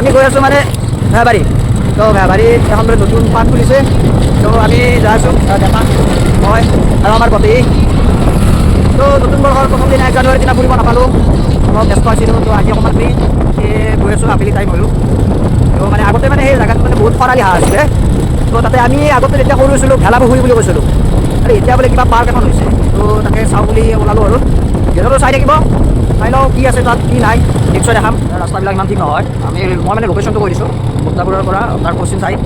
আমি গৈ আছোঁ মানে ভেবাৰী তো ভেবাৰীত এখন বোলে নতুন পাৰ্ক খুলিছে তো আমি যাই আছোঁ দেখা মই আৰু আমাৰ গোটেই তো নতুন বৰ্ষৰ প্ৰথম দিনা 1 জানুৱাৰীৰ দিনা ফুৰিব নাপালোঁ মই ব্যস্ত আছিলোঁ তো আজি অকণমান ফ্ৰী গৈ আছোঁ আবেলি টাইম হ'লোঁ তো মানে আগতে মানে সেই জেগাটো মানে বহুত খৰালি হাঁহ আছিলে তো তাতে আমি আগতে যেতিয়া সৰু আছিলোঁ ভেলা পুখুৰী বুলি কৈছিলোঁ আৰু এতিয়া বোলে কিবা পাৰ্ক এখন হৈছে তো তাকে চাওঁ বুলি ওলালোঁ আৰু যিহেতু চাই থাকিব চাই লওঁ কি আছে তাত কি নাই নিশ্চয় দেখাম ৰাস্তাবিলাক ইমান ঠিক নহয় মই মানে লোকেশ্যনটো কৈ দিছোঁ মুক্তাপুৰৰ পৰা তাৰ পশ্চিম চাইড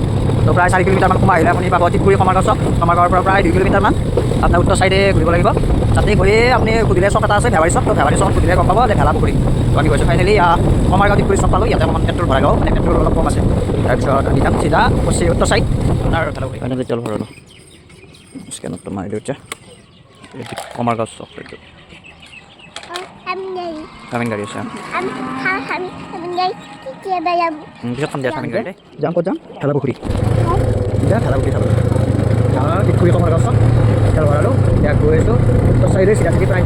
তো প্ৰায় 4 কিলোমিটাৰমান সোমাই আহিলে আপুনি পাব টিকুৰি কমাৰগাঁও চক কমাৰগাঁৱৰ পৰা প্ৰায় 2 কিলোমিটাৰমান আপোনাৰ উত্তৰ চাইডে ঘূৰিব লাগিব তাতে গৈ আপুনি সুধিলে চক এটা আছে ভেবাৰী চক তো ভেবাৰী চক সুধিলে গম পাব যে ভেলা পুখুৰী তো আমি গৈছোঁ ফাইনেলি কমাৰগাঁও টিকুৰি চক পালোঁ ইয়াতে অকণমান পেট্ৰল ভৰাই লওঁ মানে পেট্ৰল অলপ কম আছে তাৰপিছত আমি যাম চিধা উত্তৰ চাইড আপোনাৰ ভেলা পুখুৰী ফাইনেলি তেল ভৰালোঁ স্কেনতটো মাৰি দিওঁ এতিয়া কমাৰগাঁও চক এইটো Kamin garis ya. Bisa kan dia kamin garis? Jam kok jam? Kalau bukri. Ya kalau bukri kalau. Kalau dikuri kamar kosong. Kalau lalu ya gue itu terus saya sudah sedikit naik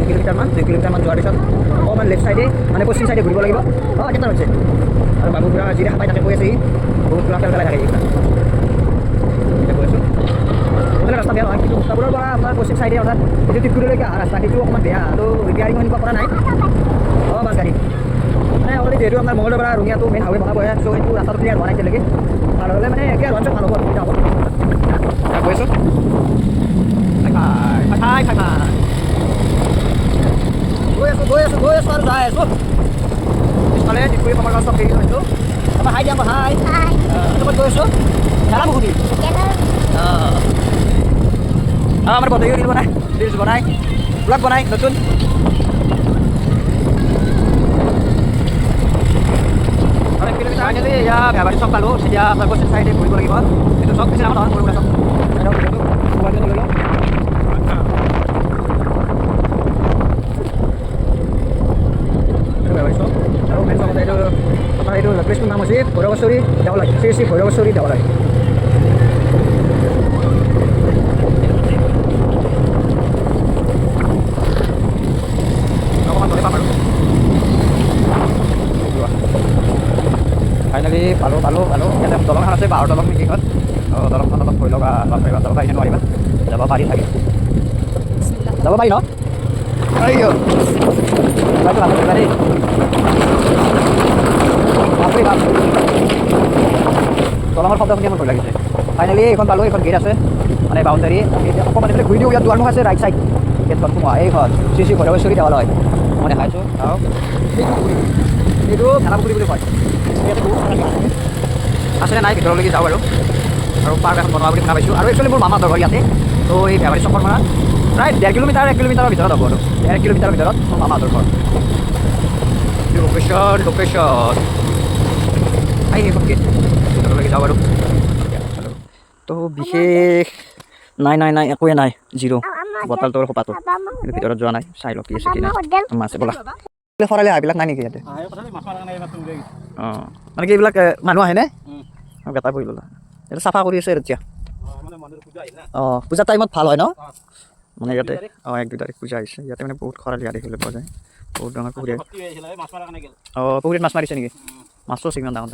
2 kilometer man jual di sana. Oh man left side mana posisi side ঘুরিব লাগিব। Oh kita হচ্ছে। আর বাবু পুরা জিরে হাপাই তাকে কইছে বহুত পুরা ফেলা থাকে এটা। এটা কইছো। ওখানে রাস্তা বেয়া হয় কিন্তু তারপর আপনার পশ্চিম সাইডে অর্থাৎ এই টিকুরি লেগে রাস্তা কিছু অকমান বেয়া তো রিপেয়ারিং হইব করা নাই। Oh mas gaড়ি মানে অলরেডি যেহেতু আমাৰ মঙ্গলৰ পৰা ৰঙিয়াটো মেইন হাইৱে বনাব আছে চ' এইটো ৰাস্তাটো ক্লিয়াৰ হোৱা নাই এতিয়ালৈকে ভাল হ'লে মানে এতিয়া লঞ্চ ভাল হ'ব সুবিধা হ'ব গৈ আছোঁ গৈ আছোঁ আৰু যাই আছোঁ পিছফালে টিকুৰি কমাৰগাঁও চব দেৰি হৈছোঁ তাৰপৰা হাই দিয়া হাই তাৰপৰা গৈ আছোঁ খেলা পুখুৰী আমাৰ বন্ধুও ৰিল বনাই ব্লগ বনাই নতুন ফাইনেলি এয়া ভেবাৰী চক পালোঁ এতিয়া আপোনাৰ পশ্চিম চাইডে ঘূৰিব লাগিব এইটো চক পিছে আমাৰ নহয় সৰু চক ভেবাৰী চক আৰু মেইন চকত এইটো আপোনাৰ এইটো প্লেচটোৰ নাম হৈছে ভৈৰৱেশ্বৰী দেৱালয় শ্ৰী শ্ৰী ভৈৰৱেশ্বৰী দেৱালয় অকণমান ধৰি পাম আৰু ফাইনেলি পালোঁ ইয়াতে দলং এখন আছে বাঁহৰ দলং নেকি এখন দলংখন অলপ ভয় লগা যাব পাৰিনে নোৱাৰিবা যাব পাৰি থাকে যাব পাৰি ন দেই দলঙৰ শব্দ শুনি মোৰ ভয় লাগিছে ফাইনেলি এইখন পালোঁ এইখন গেট আছে মানে বাউণ্ডাৰী অকণমান এইফালে ঘূৰি দিওঁ ইয়াত দুৱাৰমুখ আছে ৰাইট চাইড গেটখন সোমোৱা এইখন শ্ৰী শ্ৰী ভৈৰৱেশ্বৰী দেৱালয় মই দেখাইছোঁ আৰু এইটো ভেলা পুখুৰী বুলি কয় আছিলে নাই ভিতৰলৈকে যাওঁ আৰু পাৰ্ক এখন বনোৱা বুলি শুনা পাইছোঁ আৰু একচুৱেলি মোৰ মামাহঁতৰ ঘৰ ইয়াতে তো এই ভেবাৰী চকৰ পৰা প্ৰায় 1.5 কিলোমিটাৰ 1 কিলোমিটাৰৰ ভিতৰত হ'ব আৰু 1 কিলোমিটাৰৰ ভিতৰত মোৰ মামাহঁতৰ ঘৰ লোকেশ্যন এইখন গেট ভিতৰলৈকে যাওঁ আৰু তো বিশেষ নাই একোৱে নাই জিৰ' বটলটোৰ সোপাটো ভিতৰত যোৱা নাই চাই লওক কি আছে কি নাই আছে ব'লা খৰালি হাঁহবিলাক নাই নেকি ইয়াতে অঁ মানে কি এইবিলাক মানুহ আহেনে বেটা পৰি ল'লা এইটো চাফা কৰি আছে এতিয়া অঁ পূজাৰ টাইমত ভাল হয় ন মানে ইয়াতে 1-2 তাৰিখ পূজা আহিছে ইয়াতে মানে বহুত খৰালি হাঁহ দেখিবলৈ পোৱা যায় বহুত ডাঙৰ পুখুৰী অঁ পুখুৰীত মাছ মাৰিছে নেকি মাছো আছে ইমান ডাঙৰ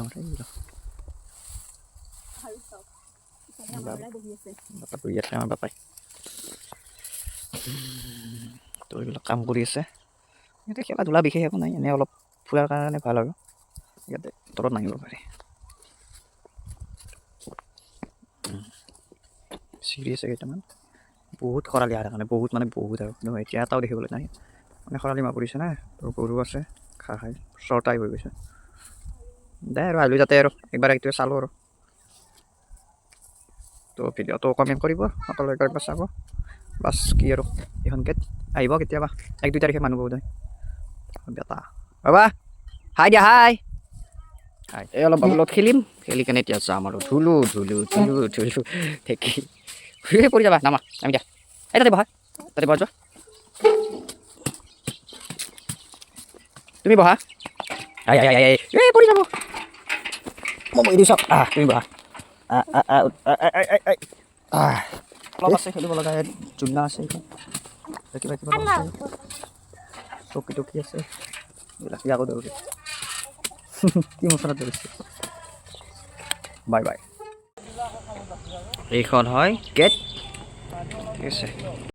ইয়াতে আমাৰ বাপাই তো এইবিলাক কাম কৰি আছে ইয়াতে খেলা ধূলা বিশেষ একো নাই এনেই অলপ ফুৰাৰ কাৰণে ভাল আৰু ইয়াতে তলত নামিব পাৰি চিৰি আছে কেইটামান বহুত খৰালি হাঁহ কাৰণে বহুত আৰু এতিয়া এটাও দেখিবলৈ নাই মানে খৰালি মাহ পৰিছে না তো গৰু আছে খাই চৰ্টাই হৈ গৈছে দে আৰু আহিলোঁ যাতে আৰু একবাৰ এইটোৱে চালোঁ আৰু তো ভিডিঅ'টো কমেণ্ট কৰিব সকলোৱে একবাৰ চাব বাছ কি আৰু এইখন গেট আহিব কেতিয়াবা 1-2 তাৰিখে মানুহ বহুত হয় বেটা বাবা হাই দিয়া হাই এই অলপ বাবুলত খেলি কেনে এতিয়া যাম আৰু ধুলো ঠেকি পৰি যাবা নামা আমি দিয়া এই তাতে বহা যোৱা তুমি বহা এই পৰি যাব মই বহি দিছোঁ তুমি বহা অলপ আছে খেলিব লগা জুলনা আছে কিবা চকী টকী আছে এইবিলাক আকৌ ধৰিছে কি মছলা ধৰিছে বাই বাই। এইখন হয় গেট, ঠিক আছে।